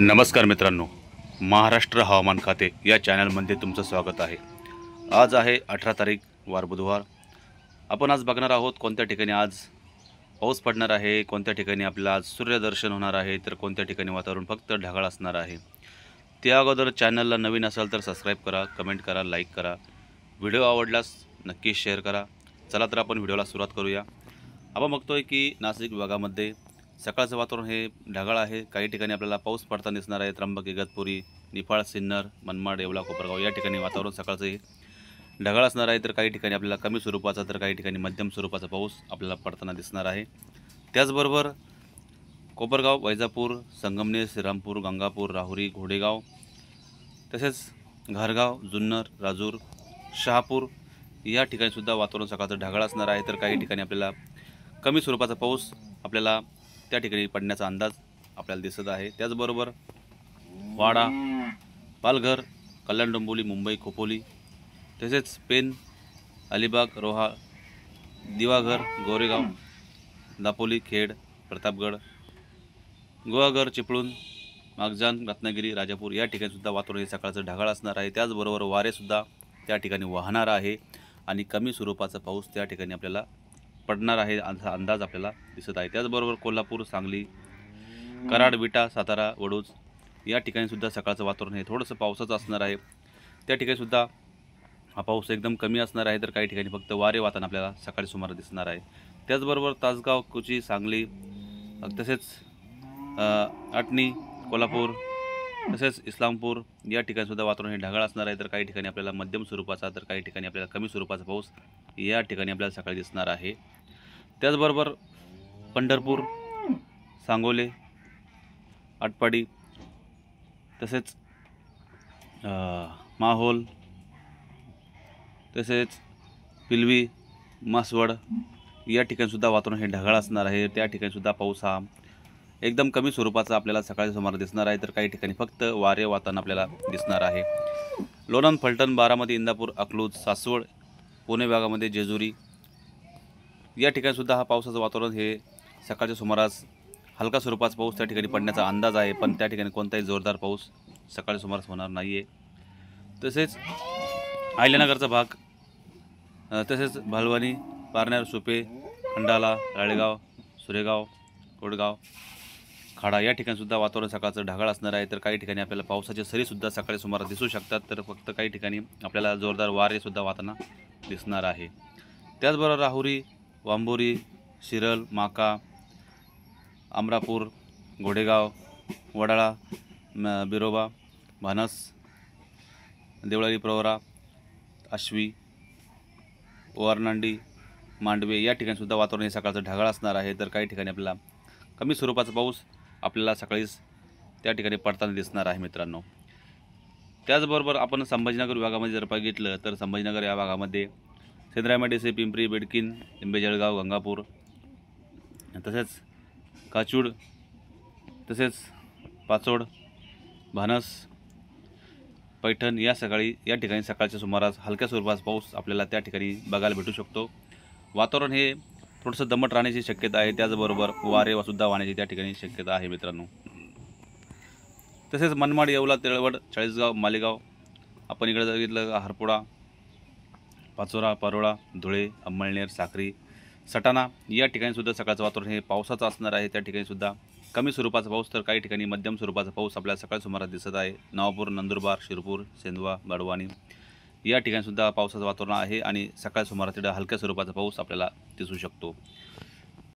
नमस्कार मित्रांनो, महाराष्ट्र हवामान खाते या चॅनलमध्ये तुमचं स्वागत आहे। आज आहे 18 तारीख वार बुधवार। आपण आज बघणार आहोत कोणत्या ठिकाणी आज पाऊस पडणार आहे, कोणत्या ठिकाणी आपल्याला आज सूर्यदर्शन होणार आहे, तर कोणत्या ठिकाणी वातावरण फक्त ढगाळ असणार आहे। त्या अगोदर चॅनलला नवीन असाल तर सबस्क्राईब करा, कमेंट करा, लाईक करा, व्हिडिओ आवडल्यास नक्की शेअर करा। चला तर आपण व्हिडिओला सुरुवात करूया। आपण बघतोय की नाशिक विभागामध्ये सकाळचं वातावरण हे ढगाळ आहे। काही ठिकाणी आपल्याला पाऊस पडताना दिसणार आहे। त्र्यंबक, इगतपुरी, निफाड, सिन्नर, मनमाड, येवला, कोपरगाव या ठिकाणी वातावरण सकाळचं हे ढगाळ असणार आहे। तर काही ठिकाणी आपल्याला कमी स्वरूपाचा तर काही ठिकाणी मध्यम स्वरूपाचा पाऊस आपल्याला पडताना दिसणार आहे। त्याचबरोबर कोपरगाव, वैजापूर, संगमनेर, श्रीरामपूर, गंगापूर, राहुरी, घोडेगाव, तसेच घारगाव, जुन्नर, राजूर, शहापूर या ठिकाणी सुद्धा वातावरण सकाळचं ढगाळ असणार आहे। तर काही ठिकाणी आपल्याला कमी स्वरूपाचा पाऊस आपल्याला त्या ठिकाणी पडण्याचा अंदाज आपल्याला दिसत आहे। त्याचबरोबर वाडा, पालघर, कल्याण, डोंबिवली, मुंबई, खोपोली, तसेच पेन, अलिबाग, रोहा, दिवाघर, गोरेगाव, दापोली, खेड, प्रतापगड, गुहागर, चिपळूण, मागजान, रत्नागिरी, राजापूर या ठिकाणी सुद्धा वातावरण हे सकाळचं ढगाळ असणार आहे। त्याचबरोबर वारेसुद्धा त्या ठिकाणी वाहणार आहे आणि कमी स्वरूपाचा पाऊस त्या ठिकाणी आपल्याला पडणार आहे असा अंदाज आपल्याला दिसत आहे। त्याचबरोबर कोल्हापूर, सांगली, कराड, विटा, सातारा, वडूज या ठिकाणी सुद्धा सकाळचं वातावरण हे थोडंसं पावसाचं असणार आहे। त्या ठिकाणी सुद्धा हा पाऊस एकदम कमी असणार आहे। तर काही ठिकाणी फक्त वारे वातावरण आपल्याला सकाळी सुमारे दिसणार आहे। त्याचबरोबर तासगाव, कोची, सांगली, तसेच आटणी, कोल्हापूर, तसेच इस्लामपूर या ठिकाणी सुद्धा वातावरण हे ढगाळ असणार आहे। तर काही ठिकाणी आपल्याला मध्यम स्वरूपाचा तर काही ठिकाणी आपल्याला कमी स्वरूपाचा पाऊस या ठिकाणी आपल्याला सकाळी दिसणार आहे। त्याचबरोबर पंढरपूर, सांगोले, आटपाडी, तसेच माहोल, तसेच पिलवी, मासवड या ठिकाणी सुद्धा वातावरण हे ढगाळ असणार आहे। त्या ठिकाणी सुद्धा पाऊस हा एकदम कमी स्वरूपाचा आपल्याला सकाळी सुमारे दिसणार आहे। तर काही ठिकाणी फक्त वारे वातावरण आपल्याला दिसणार आहे। लोणंद, फलटण, बारामती, इंदापूर, अकलूज, सासवड, पुणे भागामध्ये जेजुरी या ठिकाणी सुद्धा हा पावसाचं वातावरण हे सकाळच्या सुमारास हलका स्वरूपाचा पाऊस त्या ठिकाणी पडण्याचा अंदाज आहे। पण त्या ठिकाणी कोणताही जोरदार पाऊस सकाळच्या सुमारास होणार नाही आहे। तसेच आयल्यानगरचा भाग, तसेच भालवानी, पारनेर, सुपे, खंडाला, राळेगाव, सुरेगाव, कोडगाव, खाडा या ठिकाणी सुद्धा वातावरण सकाळचं ढगाळ असणार आहे। तर काही ठिकाणी आपल्याला पावसाचे सरीसुद्धा सकाळी सुमारास दिसू शकतात। तर फक्त काही ठिकाणी आपल्याला जोरदार वारेसुद्धा वाताना दिसणार आहे। त्याचबरोबर राहुरी, वांबोरी, शिरल, माका, अमरापूर, घोडेगाव, वडाळा, बिरोबा, भानस, देवळाली, प्रवरा, आश्वी, ओरनांडी, मांडवे या ठिकाणी सुद्धा वातावरण हे सकाळचं ढगाळ असणार आहे। तर काही ठिकाणी आपल्याला कमी स्वरूपाचा पाऊस आपल्याला सकाळीच त्या ठिकाणी पडताना दिसणार आहे मित्रांनो। त्याचबरोबर आपण संभाजीनगर विभागामध्ये जर बघितलं तर संभाजीनगर या भागामध्ये सेंद्रामेडेसे, पिंपरी, बेडकीन, लिंबे, जळगाव, गंगापूर, तसेच काचूड, तसेच पाचोड, भानस, पैठण या ठिकाणी सकाळच्या सुमारास हलक्या स्वरूपाचा पाऊस आपल्याला त्या ठिकाणी बघायला भेटू शकतो। वातावरण हे थोडंसं दमट राहण्याची शक्यता आहे। त्याचबरोबर वारे सुद्धा वाहण्याची त्या ठिकाणी शक्यता आहे मित्रांनो। तसेच मनमाड, येवला, तिळवड, चाळीसगाव, मालेगाव, आपण इकडे बघितलं हरपोडा, पाचोरा, परोळा, धुळे, अंमळनेर, साक्री, सटाणा या ठिकाणी सुद्धा सकाळचं वातावरण हे पावसाचं असणार आहे। त्या ठिकाणी सुद्धा कमी स्वरूपाचा पाऊस तर काही ठिकाणी मध्यम स्वरूपाचा पाऊस आपल्याला सकाळी सुमारास दिसत आहे। नवापूर, नंदुरबार, शिरपूर, सेंदवा, बाडवानी या ठिकाणी सुद्धा पावसाचं वातावरण आहे आणि सकाळी सुमारास तिथे हलक्या स्वरूपाचा पाऊस आपल्याला दिसू शकतो।